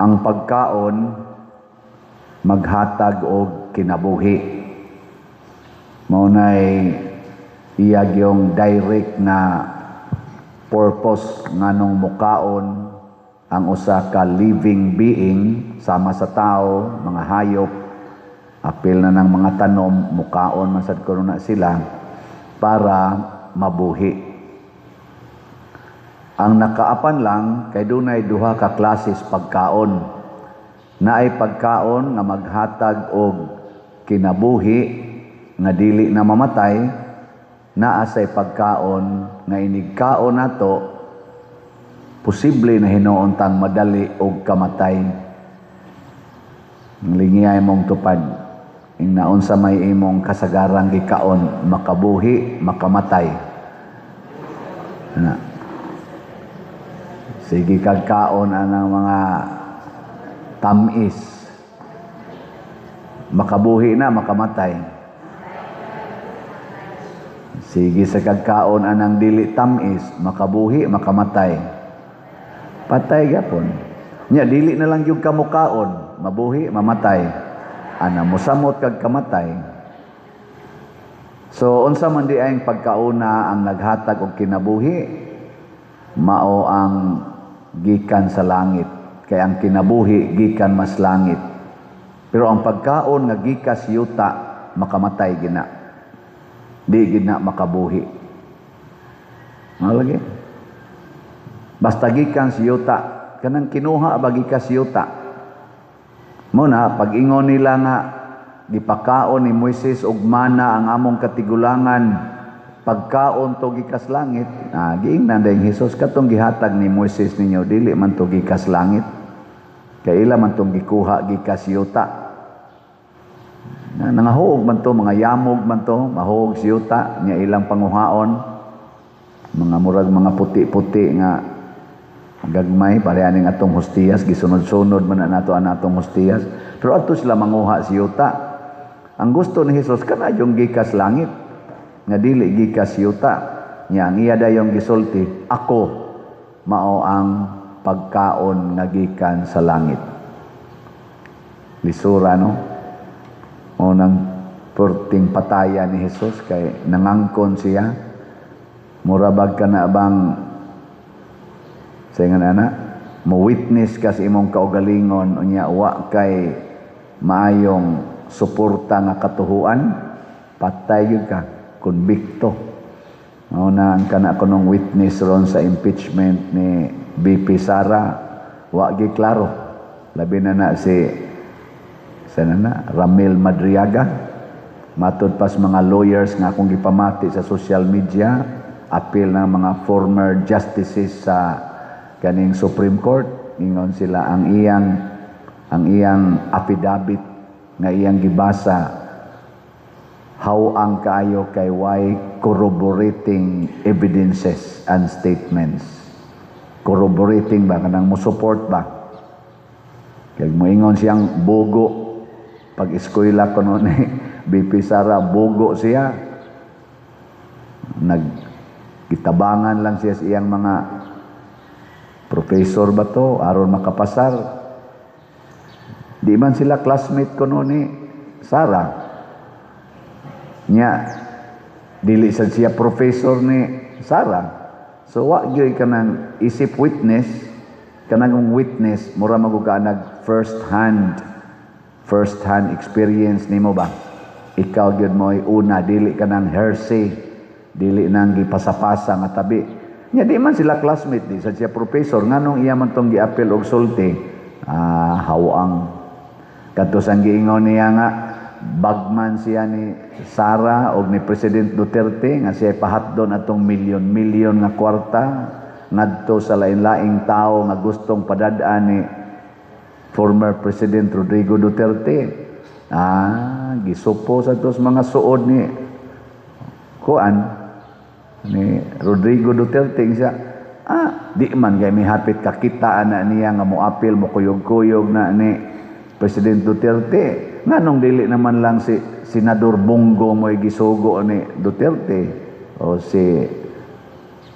ang pagkaon maghatag og kinabuhi. Maunay iyag yung direct na purpose nganong mukaon ang usa ka living being sama sa tao, mga hayop, apil na ng mga tanom, mukaon man sad kuno na sila para mabuhi. Ang nakaapan lang kay dunay duha ka klases pagkaon. Naay pagkaon nga maghatag og kinabuhi nga dili na mamatay, naa say pagkaon nga inigkaon nato posible na hinuon tang madali og kamatay. Lingiyay mong tupad ing naon sa may imong kasagarang gikaon, makabuhi, makamatay. Na. Sige kagkaon anang mga tamis. Makabuhi na, makamatay. Sige sa kagkaon anang dili tamis, makabuhi, makamatay. Patay gapon. Nya dili na lang yung kamukaon, mabuhi, mamatay. Ana mosamot kag kamatay. So unsa man di ay pagkauna ang naghatag og kinabuhi, mao ang gikan sa langit. Kaya ang kinabuhi gikan mas langit. Pero ang pagkaon nga gikas yuta, makamatay gina. Di gina makabuhi. Malagi. Basta gikan si yuta, kanang kinuha bagi ka si yuta. Muna pag-ingon nila nga gipakaon ni Moises og mana ang among katigulangan, pagkaon to gikas langit. Giingnan dayong Hesus katong gihatag ni Moises ninyo dili man to gikas langit. Kay ila man tong gikuha gikas yuta. Nangahuog man to, mga yamog man to, mahuog si yuta nya ilang panguhaon. Mga murag mga puti-puti nga gagmay pareha ning atong hostiyas, gisunod-sunod man na nato ang atong hostiyas. Pero ato sila manguha si yuta. Ang gusto ni Hesus kana yung gikas langit nga dili gikas yuta. Nya ang iya dayong gisulti, ako mao ang pagkaon nga gikan sa langit. Lisura no. Unang perting pataya ni Hesus kay nangangkon siya. Murabag ka na bang saingan ana mo witness ka sa imong kaugalingon unya wa kay maayong suporta nga katuhuan, patay gyud ka, konbikto. Mao na ang kana kunong witness ron sa impeachment ni BP Sara, wa gi klaro. Labi na si Ramil Madriaga, matud pas mga lawyers nga akong gipamati sa social media, appeal ng mga former justices sa kaning Supreme Court, ingon sila ang iyang affidavit nga iyang gibasa ang kaayo kay why corroborating evidences and statements. Corroborating ba kanang mo support ba? Kay moingon siyang bugo pag eskwela kuno ni BP Sara, bugo siya. Nagkitabangan lang siya sa iyang mga professor ba to aron makapasar. Di man sila classmate kuno ni Sara. Nya dili sad siya professor ni Sara. So wa gyud kanang isip witness, kanang witness mura maguga nag first hand experience nimo ba? Ikaw gyud mo'y una, dili kanang hearsay, dili nang gipasapasa nga tabi. Nya di man sila classmate, di sad siya professor, nganong iya man tong giapil og sulti. Hawang kadtos ang giingon niya nga bagman siya ni Sara og ni President Duterte nga siya pahatdon atong milyon-milyon nga kwarta ngadto sa lain-laing tao nga gustong padad-an ni former President Rodrigo Duterte. Gisupo sa tos mga suod ni Rodrigo Duterte siya. Di man kay may hapit kakitaan na niya nga moapil mo kuyog-kuyog na ni President Duterte. Nganong dili naman lang si Senador Bongo mo'y gisugo ni Duterte o si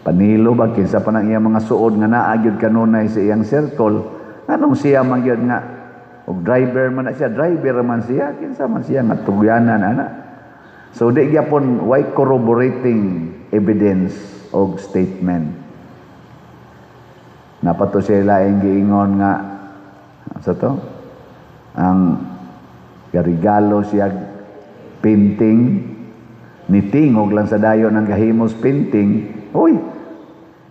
Panilo ba kinsa pa nang iyang mga suod nga naagyod kanunay sa iyang circle. Anong siya man gyud nga og driver man na siya, driver man siya, kinsa man siya nga tugyanan ana. So di gyapon why corroborating evidence og statement. Napato sila ang giingon nga sa to ang regalo siya painting nitingog lang sa dayo ng gahimos painting. Uy,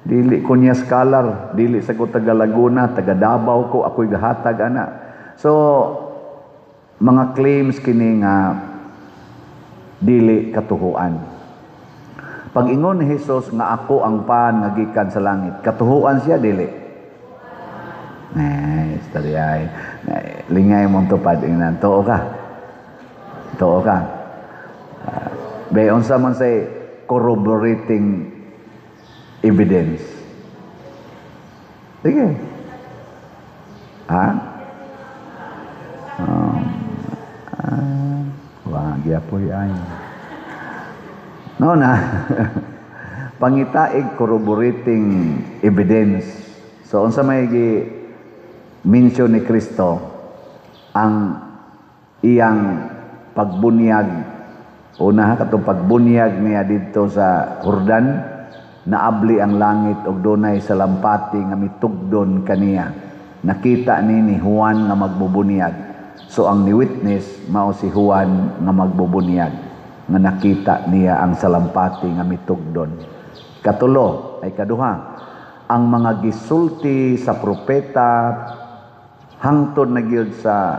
dili ko niya scholar, dili sa ko taga Laguna, taga Davao ko, ako'y gahatag ana. So mga claims kini nga dili katuhuan. Pag ingon ni Jesus nga ako ang pan nga gikan sa langit, katuhuan siya dili. Study ay lingay mong tupad ingnan. Too ka. Bayon sa man say corroborating evidence. Sige. Ha? Wag yapoy ay. No na. Pangitaig corroborating evidence. So unsa may mention ni Kristo ang iyang pagbunyag una katong pagbunyag niya didto sa Jordan naabli ang langit og dunay salampati nga mitugdon kaniya nakita ni Juan nga magbubunyag so ang ni witness mao si Juan nga magbubunyag nga nakita niya ang salampati nga mitugdon. Katulo ay kaduha ang mga gisulti sa propeta hangtod na gyud sa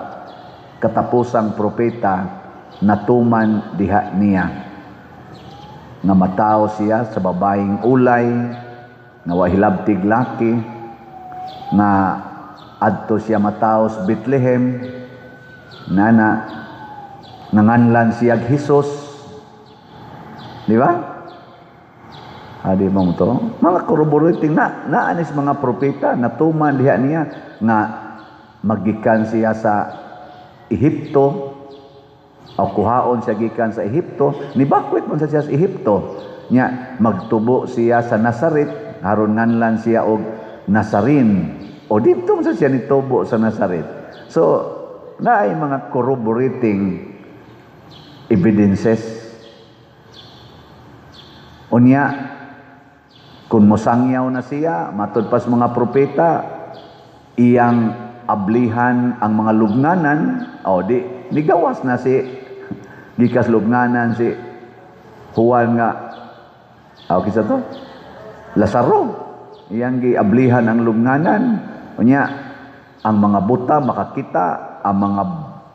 katapusang propeta natuman diha niya nga mataw siya sa babaeng ulay nga wahilabtig laki nga adto siya mataw sa Bethlehem nanganlan siya Hesus, di ba? Adi mo to mga corroborating naanis mga propeta natuman diha niya nga magikan siya sa Ehipto o kuhaon siya gikan sa Ehipto ni bakwit man siya sa Ehipto nya magtubo siya sa Nazaret aron nganlan siya og Nazarin o dito man siya nitubo sa Nazaret. So naay mga corroborating evidences unya kung mosangyaw na siya matud pas mga propeta iyang ablihan ang mga lubnganan o di nigawas na si gikas lubnganan si Juan nga kisa to Lazaro iyang giablihan ang lubnganan unya ang mga buta makakita ang mga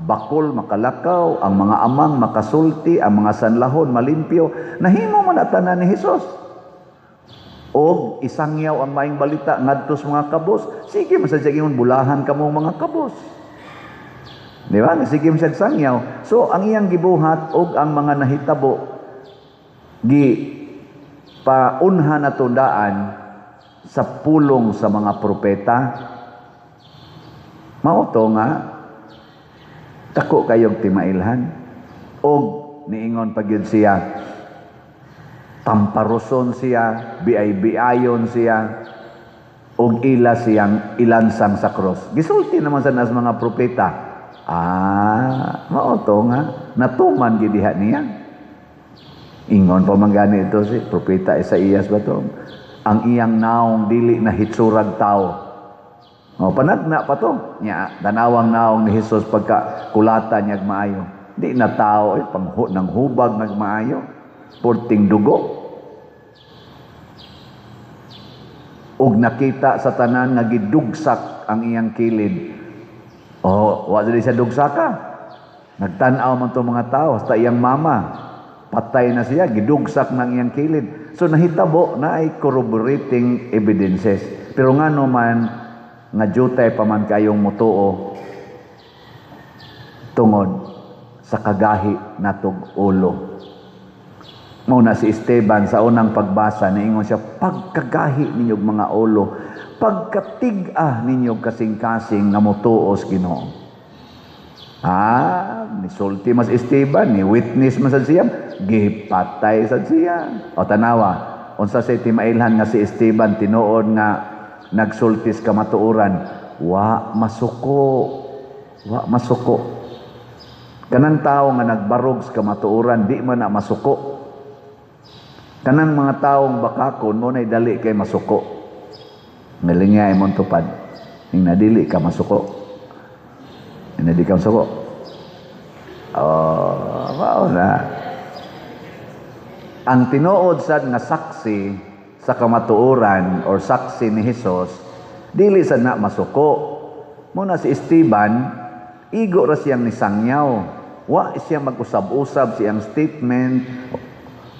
bakol makalakaw ang mga amang makasulti ang mga sanlahon malimpyo nahimo man atanan ni Hesus og isangyaw ang maayong balita ngadto sa mga kabos sige masadya ingon bulahan kamo mga kabos di ba sige masadya sangyaw so ang iyang gibuhat og ang mga nahitabo gi paunhan na tundaan sa pulong sa mga propeta mao to nga dako kayong timailhan og niingon pagyud siya tamparoson siya, biay-biayon siya, og ila siyang ilansang sa cross. Gisulti naman sa nas mga propeta. Mao to nga, natuman gidiha niya. Ingon pa man gani ito si propeta Isaías ba to? Ang iyang naong dili na hitsurag tao. Panagna pa to. Nya, danawang naong ni Jesus pagka kulata niyag maayo. Di na tao, nang hubag nagmaayo. Porting dugo ug nakita sa tanan nga gidugsak ang iyang kilid wa dili siya dugsaka nagtan-aw man to mga tao sa iyang mama patay na siya gidugsak ng iyang kilid so nahitabo na ay corroborating evidences pero ngano man nga jutay pa man kayong mutuo tungod sa kagahi natog ulo. Muna si Esteban sa unang pagbasa niingon siya pagkagahi ninyog mga ulo pagkatig-ah ninyog kasing-kasing nga motuos Ginoo. Nisulti mas Esteban ni witness man sad siya gipatay sad siya. O tanawa unsa say timailhan nga si Esteban tinuod nga nagsultis kamatuoran wa masuko. Wa masuko. Kanang tao nga nagbarog sa kamatuoran, di man na masuko. Kanang mga taong bakakon mo na dali kay masuko. Ngalingay mo tupad. Ning nadili ka masuko. Hindi ka masuko. Wow na. Ang tinuod sad nga saksi sa kamatuoran or saksi ni Hesus, dili sad na masuko. Muna si Esteban, igo ra siyang nisangyaw. Wa siya mag-usab-usab siyang statement.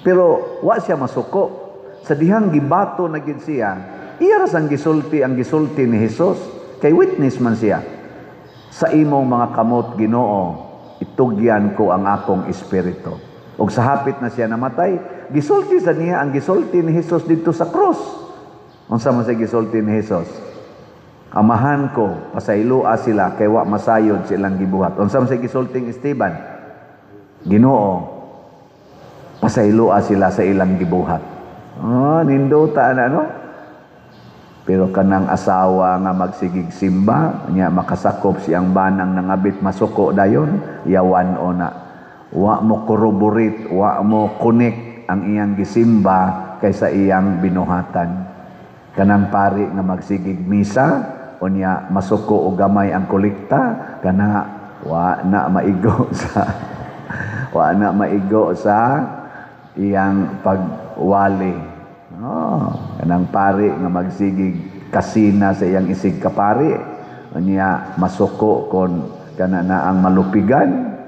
Pero wa siya masuko. Sa dihang gibato na gid siya, iya ra sang gisulti ang gisulti ni Hesus. Kay witness man siya. Sa imong mga kamot, Ginoo, itugyan ko ang akong espiritu. Ug sa hapit na siya namatay, gisulti sa niya ang gisulti ni Hesus dito sa cross. Unsa man sa gisulti ni Hesus? Amahan ko, pasaylua sila, kay wa masayod silang gibuhat. Unsa man sa gisulti ni Esteban? Ginoo, pasaylua sila sa ilang gibuhat. Ninduta na, no? Pero kanang asawa nga magsigig simba, niya makasakop siyang banang nangabit masuko dayon, yawan o na. Wa mo corroborate, wa mo connect ang iyang gisimba kaysa iyang binuhatan. Kanang pari nga magsigig misa, o niya masuko o gamay ang kolekta, kana wa na maigo sa iyang pagwali. Kanang pari nga magsigig kasina sa iyang isig kapari, niya masuko kon kana na ang malupigan,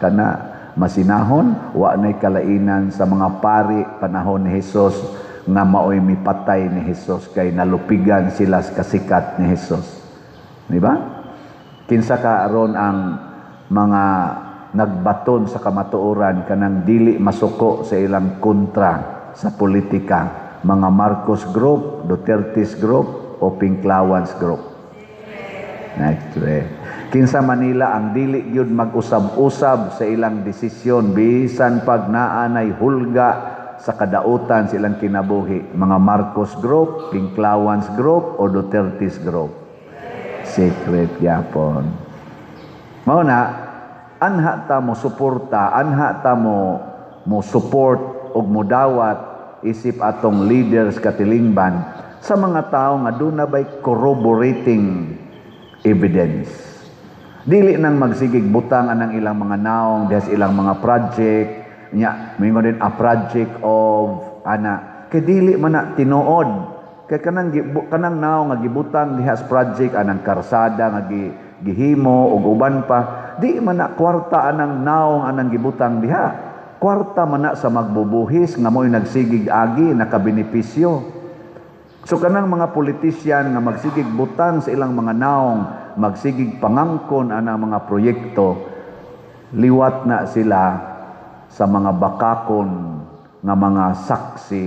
kana masinahon, wa nay kalainan sa mga pari panahon ni Hesus nga maoy mipatay ni Hesus kay nalupigan sila sa kasikat ni Hesus. Di ba? Kinsa ka aron ang mga nagbaton sa kamatuoran kanang dili masuko sa ilang kontra sa politika, mga Marcos group, Duterte's group, o Pinklawans group. Kinsa Manila ang dili gyud mag-usab-usab sa ilang desisyon bisan pag naanay hulga sa kadautan silang kinabuhi, mga Marcos group, Pinklawans group, o Duterte's group. Secret yapon. Mao na anha ta mo suporta, anha ta mo support og mudawat isip atong leaders katilingban sa mga tao nga doon na ba'y corroborating evidence. Dili nang magsigig butang anang ilang mga naong dahil ilang mga project nya mingon din a project of ana kay dili man na tinuod kay kanang naong nga gibutang diha sa project anang karsada nga gihimo og uban pa di man na kwarta anang naong anang gibutang diha. Kwarta man na sa magbubuhis nga mo'y nagsigig agi nakabenepisyo. So kanang mga politisyan nga magsigig butang sa ilang mga naong, magsigig pangangkon anang mga proyekto, liwat na sila sa mga bakakon nga mga saksi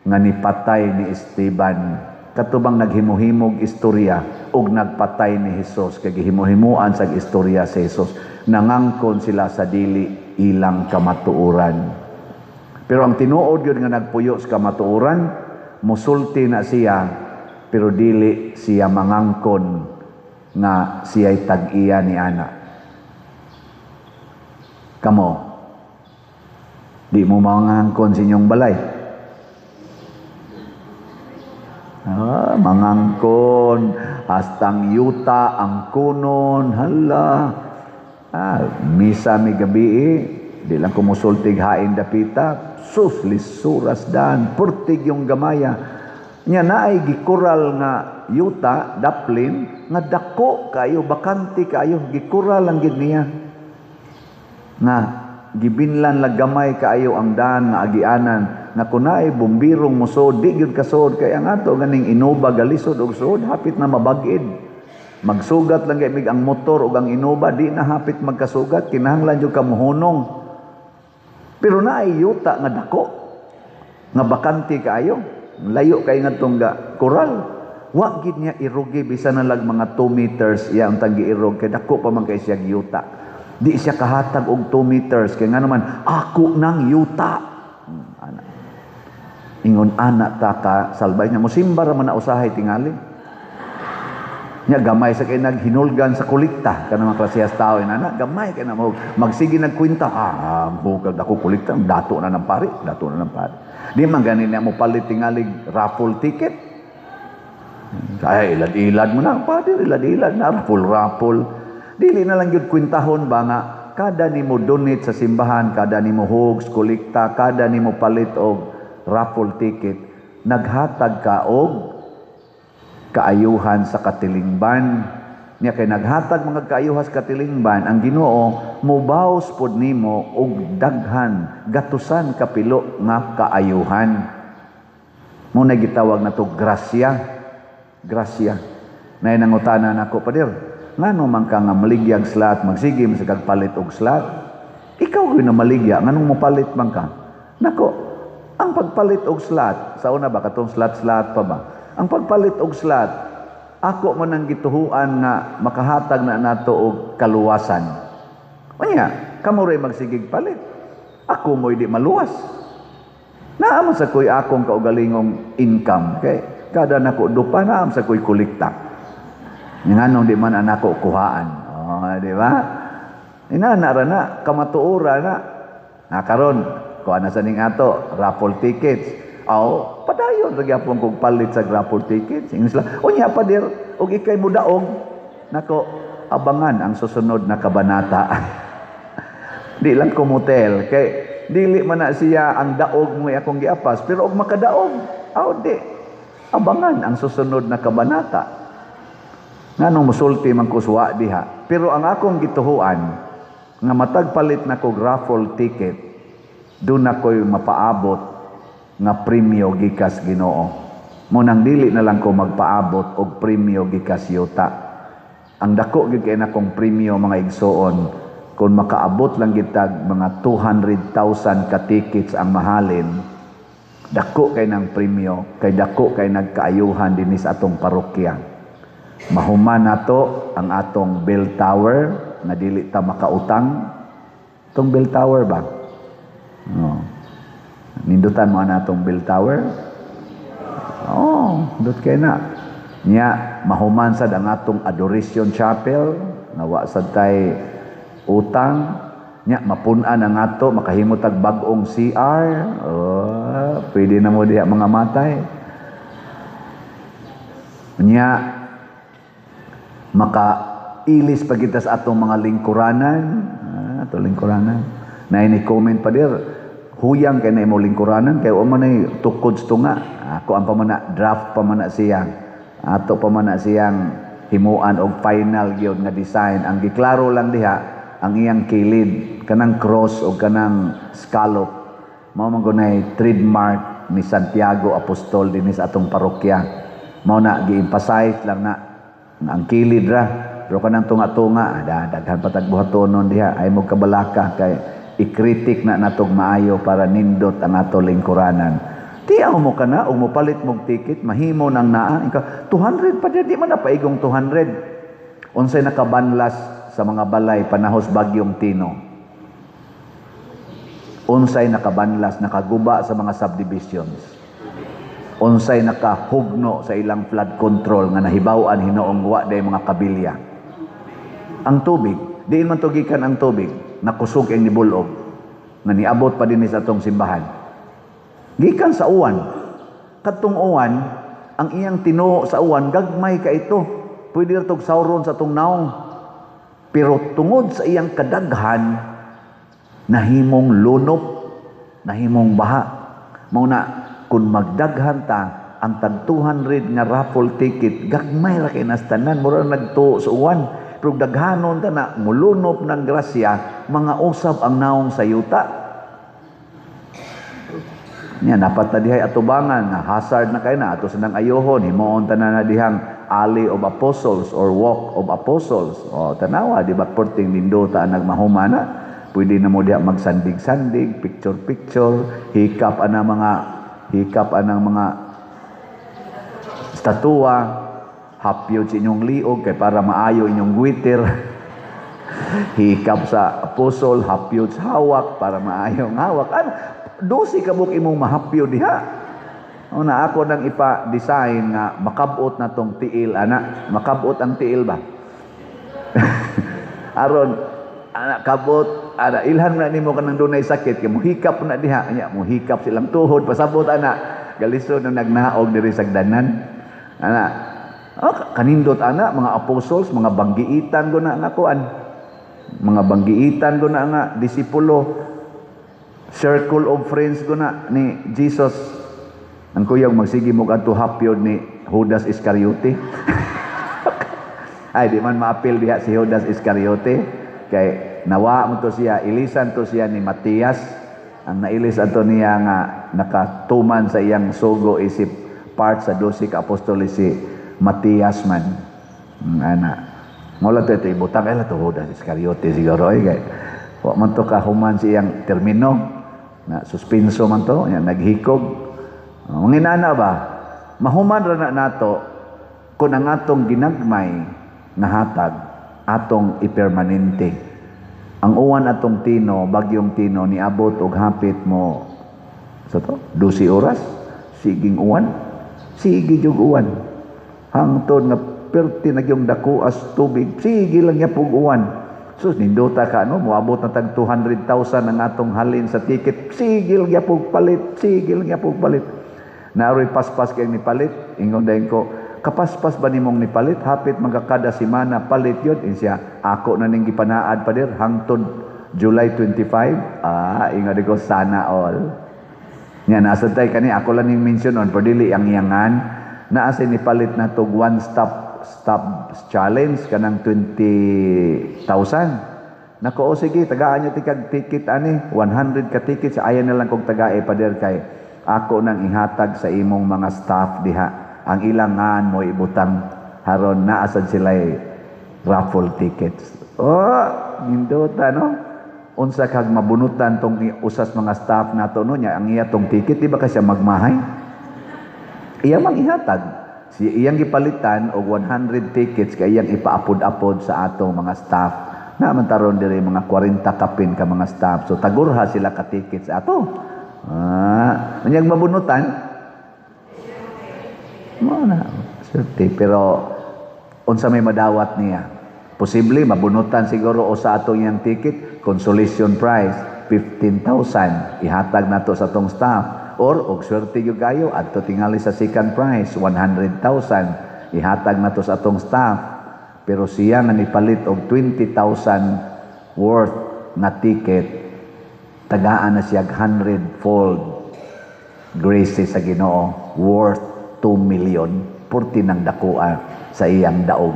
nga nipatay ni Esteban. Katubang naghimuhimog istorya ug nagpatay ni Hesus kay gihimuhimuan sa istorya si Hesus. Nangangkon sila sa dili ilang kamatuoran. Pero ang tinuod yun nga nagpuyo sa kamatuoran, musulti na siya, pero dili siya mangangkon nga siya'y tag-iya ni ana. Kamo, di mo mangangkon sa inyong balay. Mangangkon, hastang yuta, ang kunon, hala. Misa mi gabi, di lang kumusultig hain dapita, sus, lisuras dan, purtig yung gamaya. Nya naay gikural nga yuta, daplin, nga dako kayo, bakanti kayo, gikural lang gid niya. Nga, gibinlan lang gamay kayo ang daan nga agianan, nga kunay bumbirong musod, di gyud kasod, kaya nga to ganing inuba galisod og sud, hapit na mabagid. Magsugat lang kay ang motor o ang inuba, di na hapit magkasugat, kinahanglan yung kamuhunong. Pero naay yuta nga dako, nga bakanti kaayo, layo kay nga itong koral. Wa gid niya irugi, bisa na lang mga 2 meters, iya ang tanggi irog, kay dako pa man kay siya yuta. Di siya kahatag og 2 meters, kay nga naman, ako nang yuta. Ingon anak ta ka, salbay niya, musimba ra man na usahay tingali. Nya gamay sa kay naghinulgan sa kulikta kanang mga klasehas tao inana gamay kay na mo magsige nagkwenta bukag ako kulikta dato na ng pari di man ganin na mo palit tingalig raffle ticket ay ilad-ilad mo na padir ilad-ilad na raffle dili na lang gyud kwintahon ba nga kada nimo donate sa simbahan kada nimo hugs kulikta kada nimo palit og raffle ticket naghatag ka og kaayuhan sa katilingban niya kay naghatag mga kaayuhan sa katilingban ang Ginoo mubaws pod nimo og daghan gatusan kapilo nga kaayuhan mo na gitawag nato grasya nay nangutana nako padir ngano man ka nga maligyag slat magsige sa kagpalit og slat ikaw gyud na maligya nganong mopalit man ka nako ang pagpalit og slat sa una ba katong slat pa ba ang pagpalit og slat, ako man ang gituhuan nga makahatag na nato og kaluwasan. Unya, kamo ray magsigig palit. Ako mo'y di maluwas. Naam sa ko'y akong kaugalingong income. Kay kada nako dupa naam sa ko'y kulikta. Nganong di man anako kuhaan. Di ba? Inanara na, kamatuura na. Karon, kuha na sa ning ato, raffle tickets. Padayon lagi apong kog palit sa raffle tickets. Unya padir og ikay mo daog nako abangan ang susunod na kabanata. Di lang ko motel kay dili man na siya ang daog mo akong giapas pero og makadaog. Di abangan ang susunod na kabanata. Nganong musulti man kuswa diha. Pero ang akong gituhuan nga matag palit na kog raffle ticket doon ako'y mapaabot nga premyo gikas Ginoo. Munang dili na lang ko magpaabot og premyo gikas yuta. Ang dako gyud kay nakong premyo mga igsoon kung makaabot lang gitag mga 200,000 ka tickets ang mahalin. Dako kay nang premyo, kay dako kay nagkaayuhan dinhi sa atong parokya. Mahuman nato ang atong bell tower na dili ta makautang. Tong bell tower ba? Nindutan mo na itong bell tower? Dut kay na. Nya, mahuman sad ang atong adoration chapel, nawa sad tay utang. Nya, mapunan ang ato, makahimutag bagong CR. Pwede na mo diha mga matay. Nya, makailis pa kita sa atong mga lingkuranan. Atong lingkuranan. Na ini-comment pa dir, huyang kay na imo lingkuranan kay o man ay tukod tunga ako ang pamana draft pamana siya ato pamana siyang himuan og final gyud nga design ang giklaro lang diha ang iyang kilid kanang cross o kanang scallop mao man gunay trademark ni Santiago Apostol dinhi sa atong parokya mao na gi-emphasize lang na ang kilid ra pero kanang tunga-tunga daghan patag buhatonon diha ay mo kabalaka kay ikritik na natog maayo para nindot ang ato lingkuranan. Tiyaw mo ka na, o mo palit mong ticket, mahimo nang naa. 200 pa di man na paigong 200. Unsay nakabanlas sa mga balay panahos bagyong Tino. Unsay nakabanlas, nakaguba sa mga subdivisions. Unsay nakahugno sa ilang flood control nga nahibaw-an hinoong wa day mga kabilya. Ang tubig, diin man tugikan ang tubig. Nakusog ang nibulog nga niabot pa din sa atong simbahan gikan sa uwan katong uwan ang iyang tinuo sa uwan gagmay ka ito pwede ra tog sauron sa atong naong pero tungod sa iyang kadaghan nahimong lunop nahimong baha mao na kun magdaghan ta ang tag 200 nga raffle ticket gagmay ra kay nastanan mura nagtuo sa uwan pero daghanon ta na mulunop ng grasya mga usab ang naong sa yuta niya dapat na dihay atubangan na hazard na kay na ato sanang ayohon himuon ta na dihang alley of apostles or walk of apostles tanawa di ba porting nindota nagmahumana pwede na mo diha magsandig-sandig picture hikap anang mga statua hapyo sa inyong liog kay para maayo inyong guwitir hikap sa apostol hapyo sa hawak para maayo ang hawak 12 kabuk imong mahapyo diha Una ako nang ipa-design nga makabot na tong tiil ana. Makabot ang tiil ba? Aron ana kabot ana ilhan na nimo kanang dunay sakit kay mohikap na diha nya mohikap silang tuhod pasabot ana galisod na nagnaog diri sa danan ana kanindot ana mga apostles mga banggiitan go na nga kuan mga banggiitan go na nga disipulo circle of friends go na ni Jesus ang kuyang magsige mo adto hapyod ni Judas Iscariote. Ay di man maapil diha si Judas Iscariote kay nawa mo to siya ilisan to siya ni Matias ang nailis ato niya nga nakatuman sa iyang sugo isip part sa 12 ka apostol si Matias man ana mola to ito ibutang kay to Judas Iscariote siguro kay wa man to kahuman siyang termino na suspenso man to nya naghikog manginana ba mahuman ra na nato kun ang atong ginagmay nga hatag atong ipermanente. Ang uwan atong tino, bagyong tino niabot og hapit mo sa to 12 oras siging uwan. Sige jud uwan. Hangtod nga perti na gyung dako as tubig. Sige lang ya pug uwan. Sus nindota ka no moabot na tag 200,000 ang atong halin sa ticket. Sige lang ya pug palit. Sige lang ya pug palit. Naaroy paspas kay ni palit. Ingon dayon ko kapaspas ba nimong nipalit hapit magkakada semana palit yun siya ako na ning gipanaad pa dir hangtod July 25 ingon ko sana all nya nasa tay kani ako lang ning mention on per dili ang iyangan naa sa nipalit na tog one stop challenge kanang 20,000 nako o sige tagaan niyo tikag ticket ani 100 ka ticket sa ayan na lang kog tagae pa dir kay ako nang ihatag sa imong mga staff diha ang ilangan mo ibutang haron naasad sila raffle tickets. Nindota no? Unsa kag mabunutan tong usas mga staff nato no nya ang iya tong ticket di ba kasi magmahay? Iya mang ihatag. Si iyang gipalitan og 100 tickets kay iyang ipaapod-apod sa atong mga staff. Na man taron diri mga 40 kapin ka mga staff. So tagurha sila ka tickets ato. Unyag mabunutan mo na surti pero unsa may madawat niya posible mabunutan siguro o sa atong yang ticket consolation prize 15,000 ihatag nato sa atong staff or og swerte gyud kayo adto tingali sa second prize 100,000 ihatag nato sa atong staff pero siya nga nipalit og 20,000 worth na ticket tagaan na siya 100-fold graces sa Ginoo worth 2 million purti ng dakua sa iyang daog.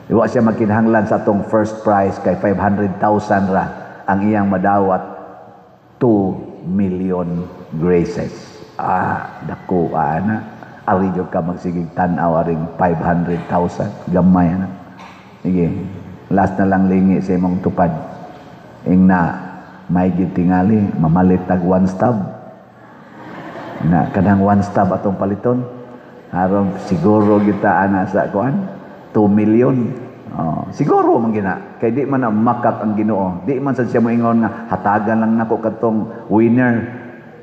Iwa siya magkinahanglan sa atong first prize kay 500,000 ra ang iyang madawat 2 million graces. Dakua na. Ari jud ka magsigig tan-aw aring 500,000 gamay na. Sige. Last na lang lingi sa imong tupad. Ing na may gitingali mamalit tag one stub. Na kanang one stop atong paliton aron siguro kita ana sa kuan 2 million siguro man gina kay di man na makak ang Ginoo di man sad siya moingon nga hatagan lang nako katong winner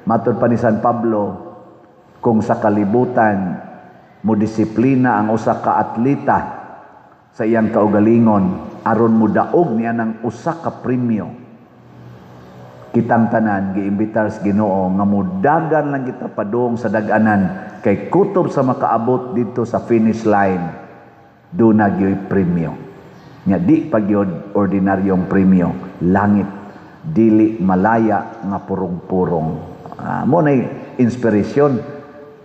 matud pa ni San Pablo kung sa kalibutan mo disiplina ang usa ka atleta sa iyang kaugalingon aron mo daog niya ng usa ka premyo kitang tanan giimbitar sa Ginoo nga mudagan lang kita padung sa dag-anan kay kutob sa makaabot dito sa finish line do na gyoy premyo nya di pagyod ordinaryong premyo langit dili malaya nga purong-purong mo nay inspirasyon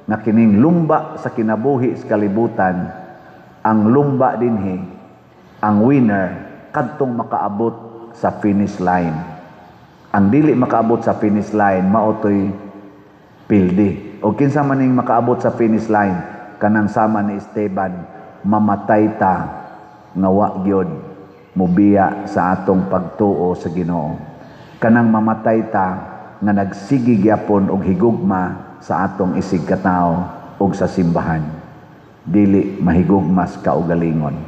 nga kining lumba sa kinabuhi sa kalibutan ang lumba dinhi ang winner kadtong makaabot sa finish line. Ang dili makaabot sa finish line maotoy pildi o kinsa man ning makaabot sa finish line kanang sama ni Esteban mamatay ta nga wa gyud mobiya sa atong pagtuo sa Ginoo kanang mamatay ta nga nagsigi gyapon og higugma sa atong isig katawo og sa simbahan dili mahigugmas kaugalingon